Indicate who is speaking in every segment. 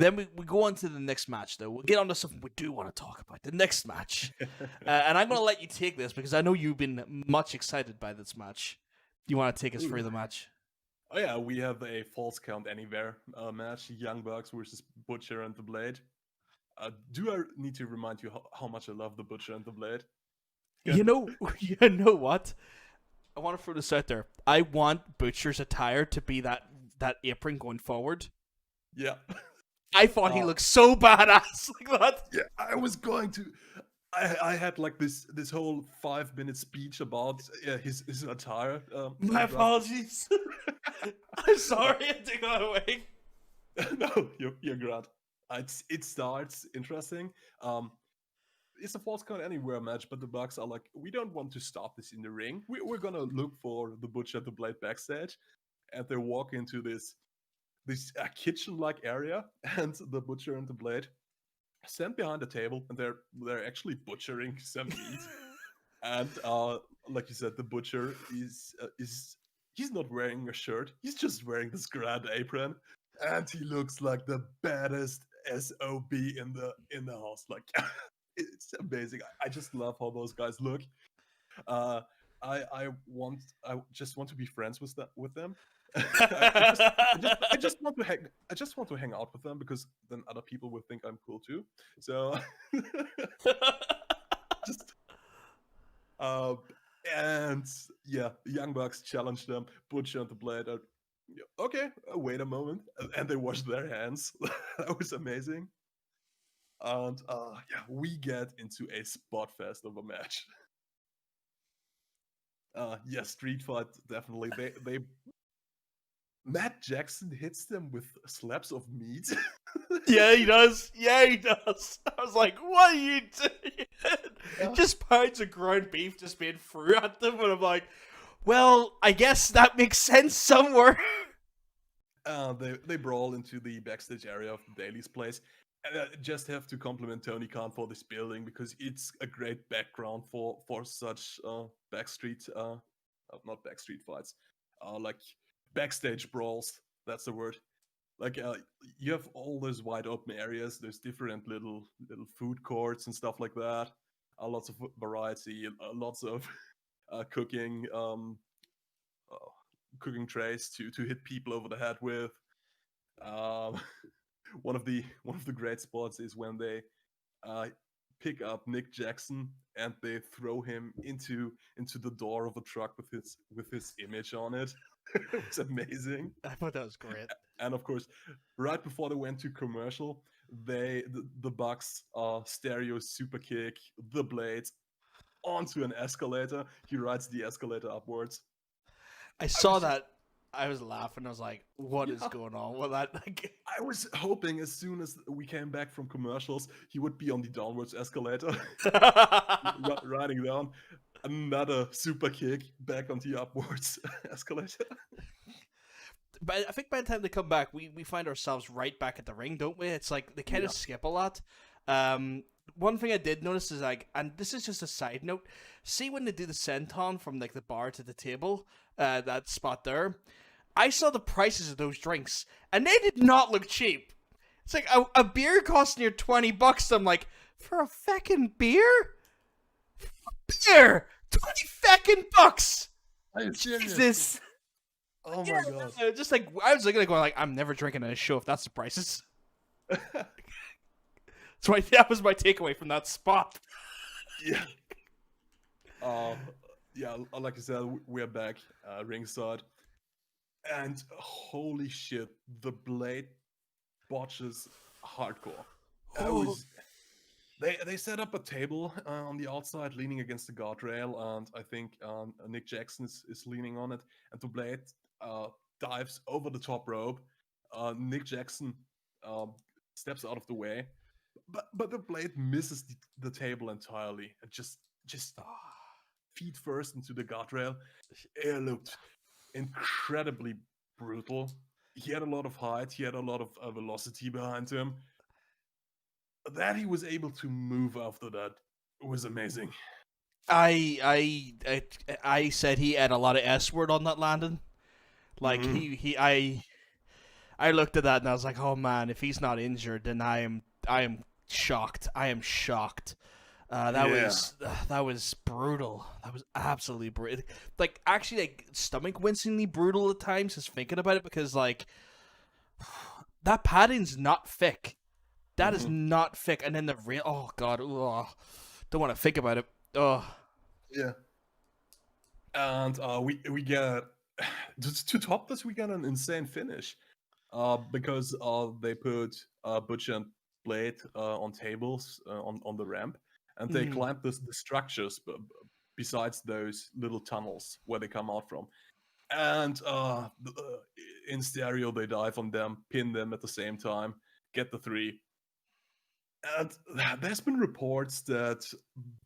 Speaker 1: Then we go on to the next match, though. We'll get on to something we do want to talk about. The next match. And I'm going to let you take this because I know you've been much excited by this match. You want to take us through the match?
Speaker 2: Oh yeah, we have a Falls Count Anywhere match. Young Bucks versus Butcher and the Blade. Do I need to remind you how much I love the Butcher and the Blade?
Speaker 1: You know what? I want to throw this out there. I want Butcher's attire to be that apron going forward.
Speaker 2: Yeah.
Speaker 1: I thought he looked so badass like that.
Speaker 2: Yeah, I was going to. I had like this whole 5-minute speech about his attire.
Speaker 1: My apologies. I'm sorry I took that away.
Speaker 2: No, you're great. It starts interesting. It's a Falls Count Anywhere match, but the Bucks are like, we don't want to stop this in the ring. We're gonna look for the Butcher and the Blade backstage, and they walk into this kitchen-like area, and the Butcher and the Blade stand behind the table, and they're actually butchering some meat. And like you said, the Butcher is he's not wearing a shirt; he's just wearing this grand apron, and he looks like the baddest SOB in the house. Like it's amazing. I just love how those guys look. I just want to be friends with them. I just want to hang out with them because then other people will think I'm cool too. So just and yeah, Young Bucks challenge them. Butcher and the Blade are okay. Wait a moment, and they wash their hands. That was amazing. And yeah, we get into a spot fest of a match. Yeah, street fight definitely. They Matt Jackson hits them with slabs of meat.
Speaker 1: Yeah, he does. I was like, what are you doing? Just pounds of ground beef just being thrown at them, and I'm like, well, I guess that makes sense somewhere.
Speaker 2: They brawl into the backstage area of Daly's place. And I just have to compliment Tony Khan for this building because it's a great background for such not backstreet fights, like backstage brawls. That's the word. Like you have all those wide open areas. There's different little food courts and stuff like that. Lots of variety. Lots of cooking trays to hit people over the head with. One of the great spots is when they pick up Nick Jackson and they throw him into the door of a truck with his image on it. It's amazing.
Speaker 1: I thought that was great.
Speaker 2: And of course, right before they went to commercial, the Bucks stereo super kick the Blade onto an escalator. He rides the escalator upwards.
Speaker 1: I saw that. I was laughing. I was like, what is going on with that?
Speaker 2: I was hoping as soon as we came back from commercials, he would be on the downwards escalator, riding down. Another super kick back on the upwards escalator.
Speaker 1: But I think by the time they come back, we find ourselves right back at the ring, don't we? It's like they kind of skip a lot. One thing I did notice is like, and this is just a side note, see when they do the senton from like the bar to the table, that spot there, I saw the prices of those drinks, and they did not look cheap. It's like a beer costs near $20. I'm like, for a feckin' beer? Beer! 20 feckin' bucks!
Speaker 2: Are you serious?
Speaker 1: Jesus!
Speaker 2: Oh my god!
Speaker 1: Just like I was looking at going like, I'm never drinking at a show if that's the prices. So that was my takeaway from that spot.
Speaker 2: Yeah. Yeah, like I said, we're back ringside. And holy shit, the Blade botches hardcore. They set up a table on the outside, leaning against the guardrail, and I think Nick Jackson is leaning on it. And the Blade dives over the top rope. Nick Jackson steps out of the way, but the Blade misses the table entirely and just feet first into the guardrail. It looked incredibly brutal. He had a lot of height. He had a lot of velocity behind him. That he was able to move after that was amazing.
Speaker 1: I said he had a lot of S word on that landing. Like I I looked at that and I was like, oh man, if he's not injured, then I am shocked. I am shocked.
Speaker 2: Yeah.
Speaker 1: That was brutal. That was absolutely brutal. Like actually, like stomach wincingly brutal at times. Just thinking about it because like that padding's not thick. That is
Speaker 2: Hmm.
Speaker 1: not thick. And then the real oh god, ugh, don't want to think about it. Oh,
Speaker 2: Yeah. And we get to top this, we get an insane finish. Because they put Butch and Blade on tables on the ramp, and they
Speaker 1: mm.
Speaker 2: climb the structures besides those little tunnels where they come out from. And in stereo, they dive on them, pin them at the same time, get the three. And there's been reports that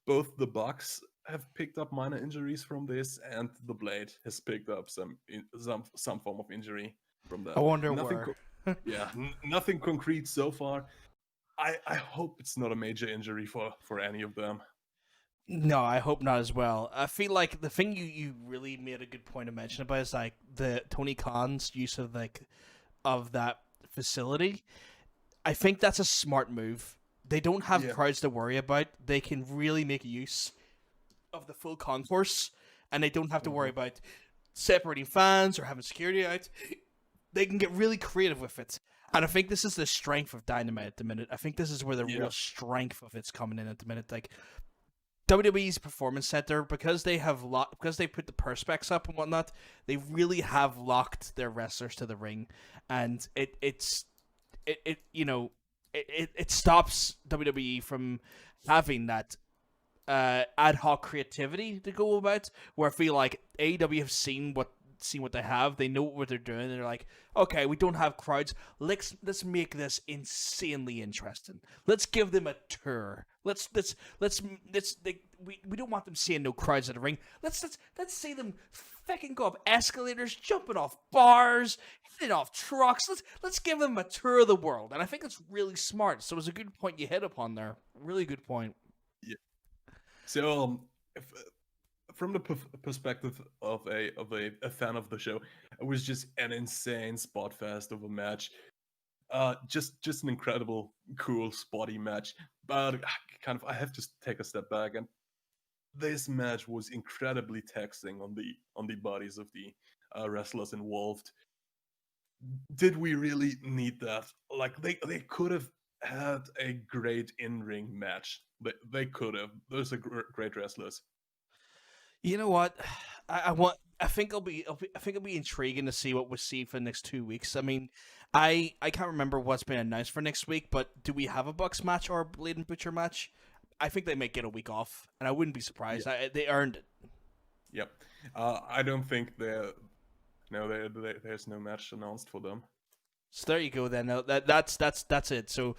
Speaker 2: both the Bucks have picked up minor injuries from this, and the Blade has picked up some form of injury from
Speaker 1: I
Speaker 2: that.
Speaker 1: wonder
Speaker 2: Nothing,
Speaker 1: where.
Speaker 2: yeah, nothing concrete so far. I hope it's not a major injury for any of them.
Speaker 1: No, I hope not as well. I feel like the thing you really made a good point to mention about is like the Tony Khan's use of of that facility. I think that's a smart move. They don't have
Speaker 2: Yeah.
Speaker 1: crowds to worry about. They can really make use of the full concourse, and they don't have to worry
Speaker 2: Hmm.
Speaker 1: about separating fans or having security out. They can get really creative with it. And I think this is the strength of Dynamite at the minute. I think this is where the
Speaker 2: Yeah.
Speaker 1: real strength of it's coming in at the minute. Like WWE's Performance Center, because they have because they put the perspex up and whatnot, they really have locked their wrestlers to the ring, and it you know it stops WWE from having that ad hoc creativity to go about. Where I feel like AEW have seen what they have. They know what they're doing. And they're like, okay, we don't have crowds. Let's make this insanely interesting. Let's give them a tour. We don't want them seeing no crowds at the ring. Let's see them fucking go up escalators, jumping off bars, hitting off trucks. Let's give them a tour of the world. And I think it's really smart. So it's a good point you hit upon there. Really good point.
Speaker 2: Yeah. So if, from the perspective of a fan of the show, it was just an insane spot fest of a match. Just an incredible, cool, spotty match. But kind of, I have to take a step back, and this match was incredibly taxing on the bodies of the wrestlers involved. Did we really need that? Like they could have had a great in ring match. They could have. Those are great wrestlers.
Speaker 1: You know what? I want. I think I think it'll be intriguing to see what we see for the next 2 weeks. I mean, I can't remember what's been announced for next week, but do we have a Bucks match or a Blade and Butcher match? I think they might get a week off, and I wouldn't be surprised. They earned it.
Speaker 2: Yep. I don't think there's no match announced for them.
Speaker 1: So there you go. Then that's it. So